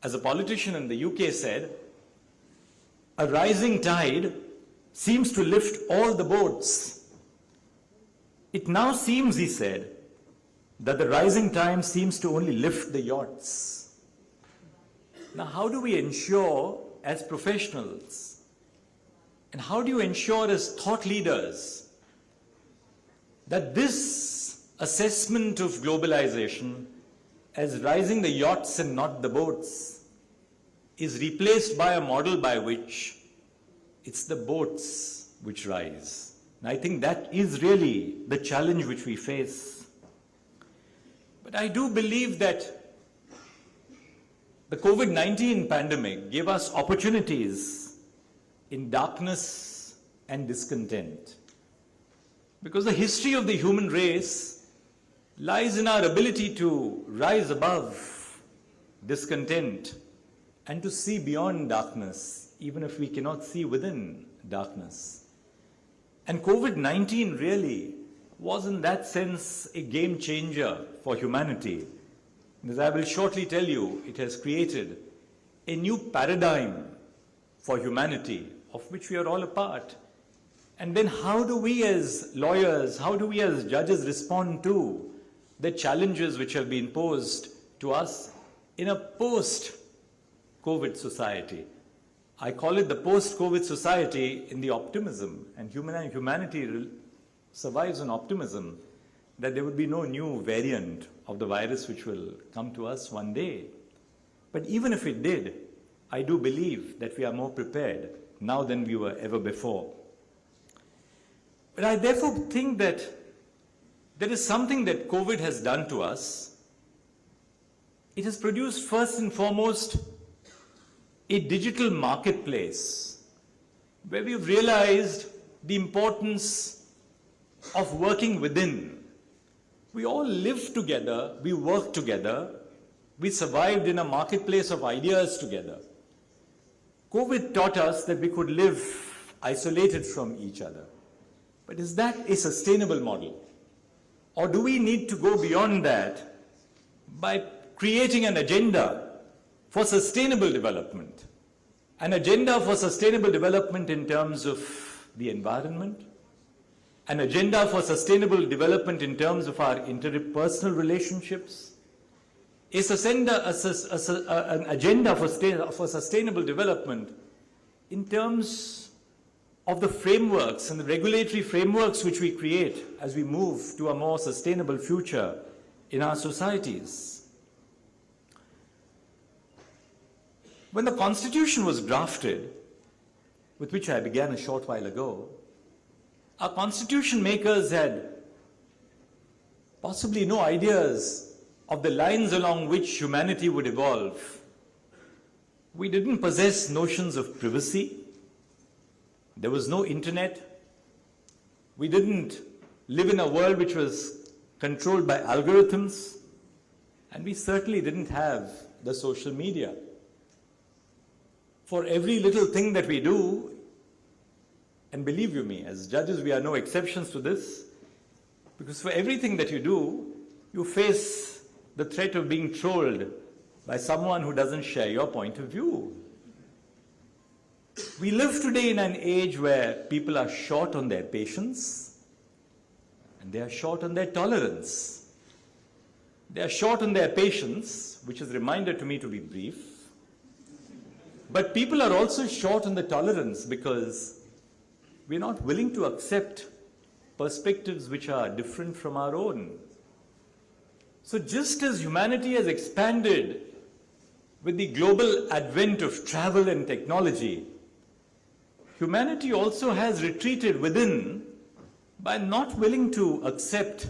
as a politician in the UK said, a rising tide seems to lift all the boats. It now seems, he said, that the rising tide seems to only lift the yachts. Now, how do we ensure as professionals, and how do you ensure as thought leaders, that this assessment of globalization as rising the yachts and not the boats is replaced by a model by which it's the boats which rise? And I think that is really the challenge which we face. But I do believe that the COVID-19 pandemic gave us opportunities in darkness and discontent. Because the history of the human race lies in our ability to rise above discontent and to see beyond darkness, even if we cannot see within darkness. And COVID-19 really was in that sense a game changer for humanity. As I will shortly tell you, it has created a new paradigm for humanity, of which we are all a part. And then how do we as lawyers, how do we as judges respond to the challenges which have been posed to us in a post-COVID society? I call it the post-COVID society in the optimism, and humanity survives on optimism that there would be no new variant of the virus which will come to us one day. But even if it did, I do believe that we are more prepared now than we were ever before. But I therefore think that there is something that COVID has done to us. It has produced first and foremost a digital marketplace where we've realized the importance of working within. We all live together, we work together, we survived in a marketplace of ideas together. COVID taught us that we could live isolated from each other. But is that a sustainable model? Or do we need to go beyond that by creating an agenda for sustainable development? An agenda for sustainable development in terms of the environment, an agenda for sustainable development in terms of our interpersonal relationships, an agenda for sustainable development in terms of the frameworks and the regulatory frameworks which we create as we move to a more sustainable future in our societies. When the Constitution was drafted, with which I began a short while ago, our Constitution makers had possibly no ideas of the lines along which humanity would evolve. We didn't possess notions of privacy. There was no internet. We didn't live in a world which was controlled by algorithms. And we certainly didn't have the social media. For every little thing that we do, and believe you me, as judges, we are no exceptions to this, because for everything that you do, you face the threat of being trolled by someone who doesn't share your point of view. We live today in an age where people are short on their patience and they are short on their tolerance. They are short on their patience, which is a reminder to me to be brief. But people are also short on the tolerance because we're not willing to accept perspectives which are different from our own. So just as humanity has expanded with the global advent of travel and technology, humanity also has retreated within by not willing to accept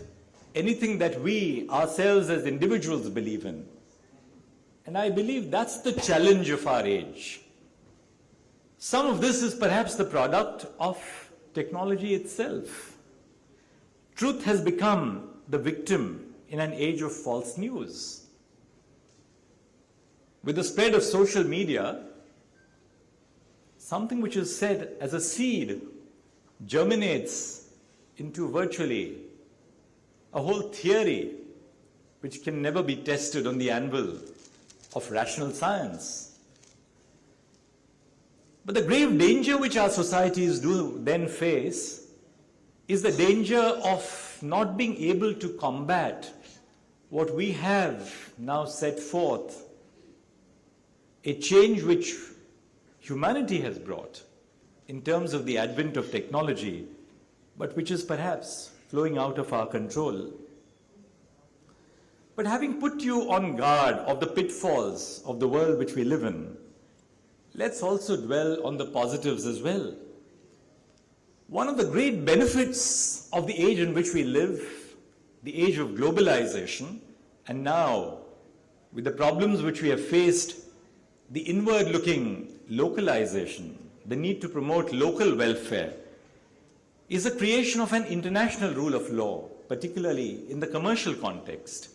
anything that we ourselves as individuals believe in. And I believe that's the challenge of our age. Some of this is perhaps the product of technology itself. Truth has become the victim in an age of false news. With the spread of social media, something which is said as a seed germinates into virtually a whole theory which can never be tested on the anvil of rational science. But the grave danger which our societies do then face is the danger of not being able to combat what we have now set forth, a change which humanity has brought in terms of the advent of technology, but which is perhaps flowing out of our control. But having put you on guard of the pitfalls of the world which we live in, let's also dwell on the positives as well. One of the great benefits of the age in which we live, the age of globalization, and now with the problems which we have faced, the inward-looking localization, the need to promote local welfare, is the creation of an international rule of law, particularly in the commercial context.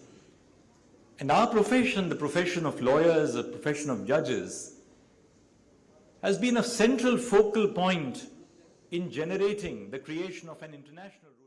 And our profession, the profession of lawyers, the profession of judges, has been a central focal point in generating the creation of an international rule.